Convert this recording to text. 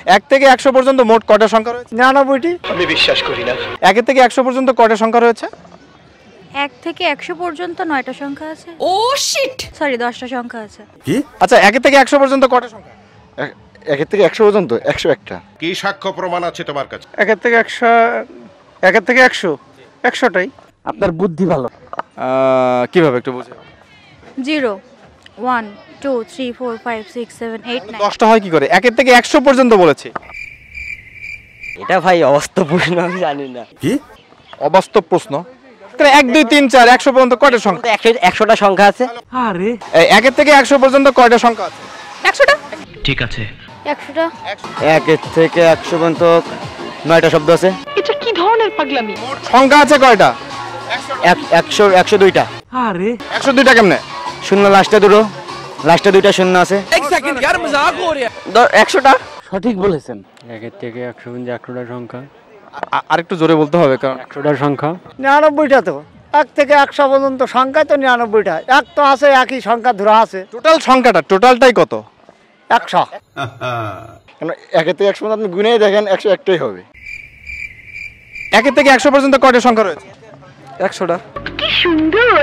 1 থেকে 100 পর্যন্ত মোট কয়টা সংখ্যা রয়েছে? 99টি। আমি বিশ্বাস করি না। 1 থেকে 100 পর্যন্ত কয়টা সংখ্যা রয়েছে? 1 থেকে 100 পর্যন্ত 9টা সংখ্যা আছে। ও শিট, সরি 10টা সংখ্যা আছে। কি? আচ্ছা 1 থেকে 100 পর্যন্ত কয়টা সংখ্যা? 1 থেকে 100 পর্যন্ত 101টা। কি সাক্ষ্য প্রমাণ আছে তোমার কাছে? 1 থেকে 100, 1 থেকে 100, 100টাই। আপনার বুদ্ধি ভালো। কিভাবে একটু বুঝাও? 0 1 2 3 4 5 6 7 8 9। 10টা হয় কি করে? 1 থেকে 100 পর্যন্ত বলেছি। এটা ভাই অবাস্তব প্রশ্ন, আমি জানি না। কি অবাস্তব প্রশ্ন? তাহলে 1 2 3 4 100 পর্যন্ত কয়টা সংখ্যা? 100টা সংখ্যা আছে। আরে এই 1 থেকে 100 পর্যন্ত কয়টা সংখ্যা আছে? 100টা। ঠিক আছে। 100টা। 1 থেকে 100 পর্যন্ত 9টা শব্দ আছে। এটা কি ধরনের পাগলামি? সংখ্যা আছে কয়টা? 102টা। আরে 102টা কেমনে? শূন্য লাস্টে দুটো, লাস্টে 2টা শূন্য আছে। 1 সেকেন্ড यार मजाक हो रहा है। 100টা সঠিক বলেছেন। 1 থেকে 100 পর্যন্ত 100টা সংখ্যা। আরেকটু জোরে বলতে হবে কারণ 100টা সংখ্যা 99টা তো। 1 থেকে 100 পর্যন্ত সংখ্যা তো 99টা। এক তো আছে, একই সংখ্যা ধরা আছে। টোটাল সংখ্যাটা টোটালটাই কত? 100। কেন 1 থেকে 100 পর্যন্ত আপনি গুনেই দেখেন 101টাই হবে। 1 থেকে 100 পর্যন্ত কয়টা সংখ্যা রয়েছে? 100টা। কি সুন্দর।